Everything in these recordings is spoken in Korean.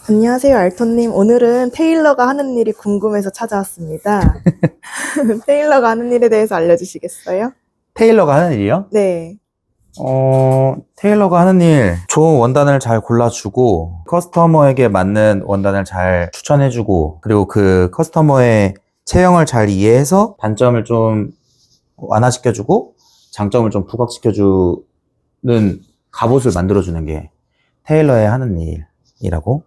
안녕하세요, 알톤님. 오늘은 테일러가 하는 일이 궁금해서 찾아왔습니다. 테일러가 하는 일에 대해서 알려주시겠어요? 테일러가 하는 일이요? 네. 테일러가 하는 일, 좋은 원단을 잘 골라주고, 커스터머에게 맞는 원단을 잘 추천해주고, 그리고 그 커스터머의 체형을 잘 이해해서 단점을 좀 완화시켜주고, 장점을 좀 부각시켜주는 갑옷을 만들어주는 게 테일러의 하는 일이라고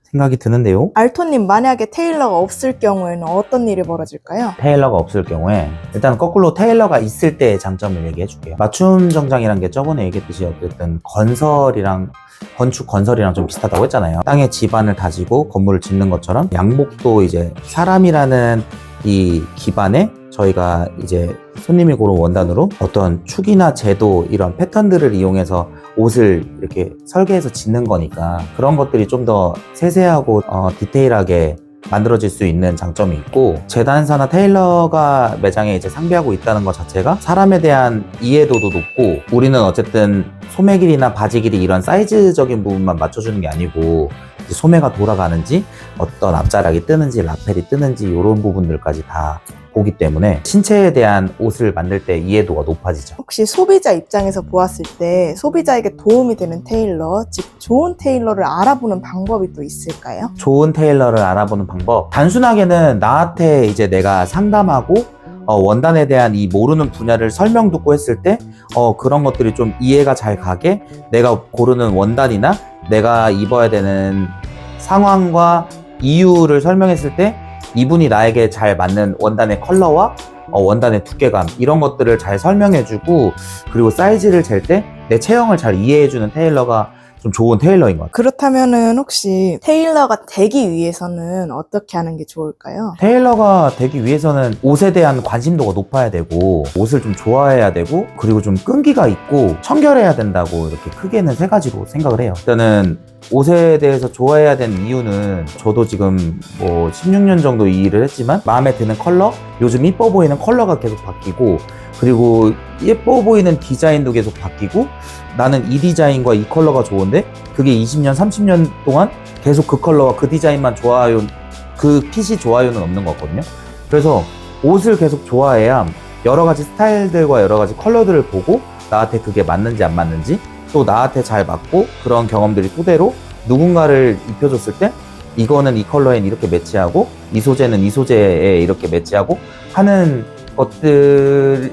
생각이 드는데요. 알톤님, 만약에 테일러가 없을 경우에는 어떤 일이 벌어질까요? 테일러가 없을 경우에 일단 거꾸로 테일러가 있을 때의 장점을 얘기해 줄게요. 맞춤 정장이란 게 저번에 얘기했듯이 어쨌든 건축 건설이랑 좀 비슷하다고 했잖아요. 땅에 지반을 다지고 건물을 짓는 것처럼 양복도 이제 사람이라는 이 기반에 저희가 이제 손님이 고른 원단으로 어떤 축이나 제도 이런 패턴들을 이용해서 옷을 이렇게 설계해서 짓는 거니까 그런 것들이 좀 더 세세하고 디테일하게 만들어질 수 있는 장점이 있고, 재단사나 테일러가 매장에 이제 상비하고 있다는 것 자체가 사람에 대한 이해도도 높고, 우리는 어쨌든 소매 길이나 바지 길이 이런 사이즈적인 부분만 맞춰주는 게 아니고 소매가 돌아가는지 어떤 앞자락이 뜨는지 라펠이 뜨는지 이런 부분들까지 다 보기 때문에 신체에 대한 옷을 만들 때 이해도가 높아지죠. 혹시 소비자 입장에서 보았을 때 소비자에게 도움이 되는 테일러, 즉 좋은 테일러를 알아보는 방법이 또 있을까요? 좋은 테일러를 알아보는 방법, 단순하게는 나한테 이제 내가 상담하고 원단에 대한 이 모르는 분야를 설명 듣고 했을 때 그런 것들이 좀 이해가 잘 가게 내가 고르는 원단이나 내가 입어야 되는 상황과 이유를 설명했을 때 이분이 나에게 잘 맞는 원단의 컬러와 원단의 두께감 이런 것들을 잘 설명해주고, 그리고 사이즈를 잴 때 내 체형을 잘 이해해주는 테일러가 좀 좋은 테일러인 것 같아요. 그렇다면은 혹시 테일러가 되기 위해서는 어떻게 하는 게 좋을까요? 테일러가 되기 위해서는 옷에 대한 관심도가 높아야 되고, 옷을 좀 좋아해야 되고, 그리고 좀 끈기가 있고 청결해야 된다고 이렇게 크게는 세 가지로 생각을 해요. 일단은 옷에 대해서 좋아해야 되는 이유는, 저도 지금 뭐 16년 정도 이 일을 했지만 마음에 드는 컬러, 요즘 이뻐 보이는 컬러가 계속 바뀌고, 그리고 예뻐 보이는 디자인도 계속 바뀌고, 나는 이 디자인과 이 컬러가 좋은데 그게 20년, 30년 동안 계속 그 컬러와 그 디자인만 좋아요, 그 핏이 좋아요는 없는 것 같거든요. 그래서 옷을 계속 좋아해야 여러 가지 스타일들과 여러 가지 컬러들을 보고 나한테 그게 맞는지 안 맞는지, 또 나한테 잘 맞고 그런 경험들이 토대로 누군가를 입혀줬을 때 이거는 이 컬러엔 이렇게 매치하고 이 소재는 이 소재에 이렇게 매치하고 하는 것들이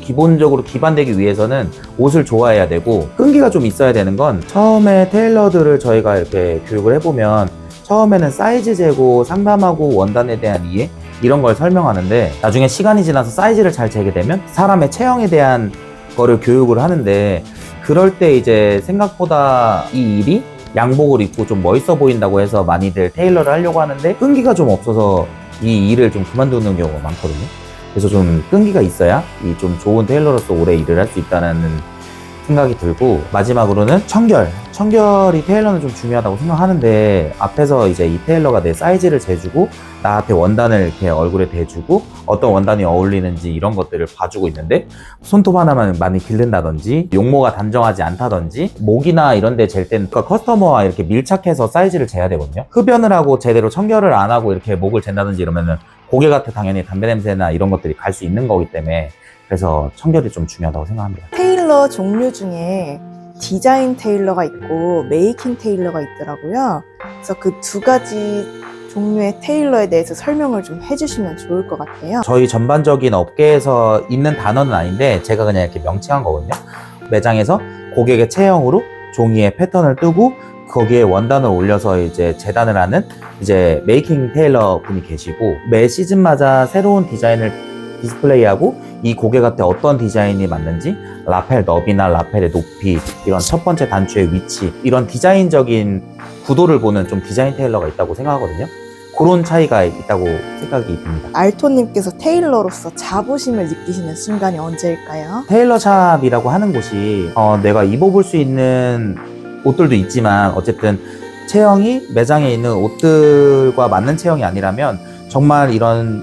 기본적으로 기반되기 위해서는 옷을 좋아해야 되고, 끈기가 좀 있어야 되는 건, 처음에 테일러들을 저희가 이렇게 교육을 해보면 처음에는 사이즈 재고 상담하고 원단에 대한 이해 이런 걸 설명하는데, 나중에 시간이 지나서 사이즈를 잘 재게 되면 사람의 체형에 대한 거를 교육을 하는데, 그럴 때 이제 생각보다 이 일이 양복을 입고 좀 멋있어 보인다고 해서 많이들 테일러를 하려고 하는데 끈기가 좀 없어서 이 일을 좀 그만두는 경우가 많거든요. 그래서 좀 끈기가 있어야 이 좀 좋은 테일러로서 오래 일을 할 수 있다는 생각이 들고, 마지막으로는 청결이 테일러는 좀 중요하다고 생각하는데, 앞에서 이제 이 테일러가 내 사이즈를 재주고 나한테 원단을 이렇게 얼굴에 대주고 어떤 원단이 어울리는지 이런 것들을 봐주고 있는데, 손톱 하나만 많이 기른다든지 용모가 단정하지 않다든지 목이나 이런 데 잴 때는 커스터머와 이렇게 밀착해서 사이즈를 재야 되거든요. 흡연을 하고 제대로 청결을 안 하고 이렇게 목을 잰다든지 이러면은 고객한테 당연히 담배 냄새나 이런 것들이 갈 수 있는 거기 때문에, 그래서 청결이 좀 중요하다고 생각합니다. 테일러 종류 중에 디자인 테일러가 있고 메이킹 테일러가 있더라고요. 그래서 그 두 가지 종류의 테일러에 대해서 설명을 좀 해주시면 좋을 것 같아요. 저희 전반적인 업계에서 있는 단어는 아닌데 제가 그냥 이렇게 명칭한 거거든요. 매장에서 고객의 체형으로 종이에 패턴을 뜨고 거기에 원단을 올려서 이제 재단을 하는 이제 메이킹 테일러 분이 계시고, 매 시즌마다 새로운 디자인을 디스플레이하고 이 고객한테 어떤 디자인이 맞는지, 라펠 너비나 라펠의 높이, 이런 첫 번째 단추의 위치, 이런 디자인적인 구도를 보는 좀 디자인 테일러가 있다고 생각하거든요. 그런 차이가 있다고 생각이 듭니다. 알토님께서 테일러로서 자부심을 느끼시는 순간이 언제일까요? 테일러샵이라고 하는 곳이 내가 입어볼 수 있는 옷들도 있지만, 어쨌든 체형이 매장에 있는 옷들과 맞는 체형이 아니라면 정말 이런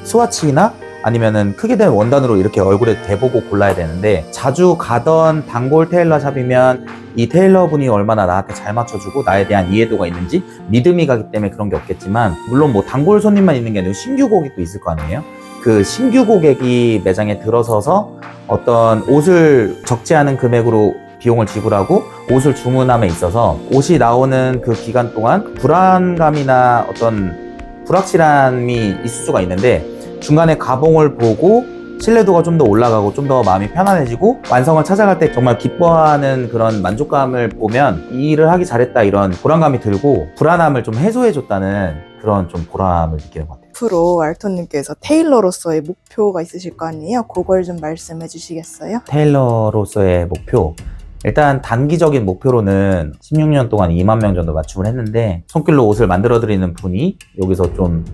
스와치나 아니면은 크게 된 원단으로 이렇게 얼굴에 대보고 골라야 되는데, 자주 가던 단골 테일러 샵이면 이 테일러 분이 얼마나 나한테 잘 맞춰주고 나에 대한 이해도가 있는지 믿음이 가기 때문에 그런 게 없겠지만, 물론 뭐 단골 손님만 있는 게 아니고 신규 고객도 있을 거 아니에요. 그 신규 고객이 매장에 들어서서 어떤 옷을 적지 않은 금액으로 비용을 지불하고 옷을 주문함에 있어서 옷이 나오는 그 기간 동안 불안감이나 어떤 불확실함이 있을 수가 있는데, 중간에 가봉을 보고 신뢰도가 좀 더 올라가고 좀 더 마음이 편안해지고 완성을 찾아갈 때 정말 기뻐하는 그런 만족감을 보면 이 일을 하기 잘했다, 이런 보람감이 들고 불안함을 좀 해소해줬다는 그런 좀 보람을 느끼는 것 같아요. 앞으로 알톤님께서 테일러로서의 목표가 있으실 거 아니에요? 그걸 좀 말씀해 주시겠어요? 테일러로서의 목표, 일단 단기적인 목표로는 16년 동안 2만 명 정도 맞춤을 했는데, 손길로 옷을 만들어 드리는 분이 여기서 좀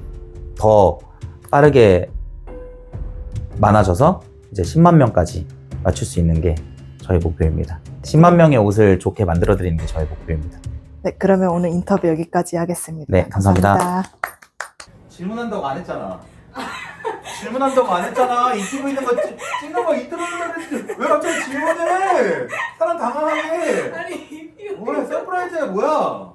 더 빠르게 많아져서 이제 10만 명까지 맞출 수 있는 게 저희 목표입니다. 10만 명의 옷을 좋게 만들어 드리는 게 저희 목표입니다. 네, 그러면 오늘 인터뷰 여기까지 하겠습니다. 네, 감사합니다. 질문한다고 안 했잖아. 질문한다고 안 했잖아. 인터뷰 있는 거 찍는 거 인터뷰인데 왜 갑자기 질문해? 사람 당황하게. 아니 뭐야, 서프라이즈야 뭐야?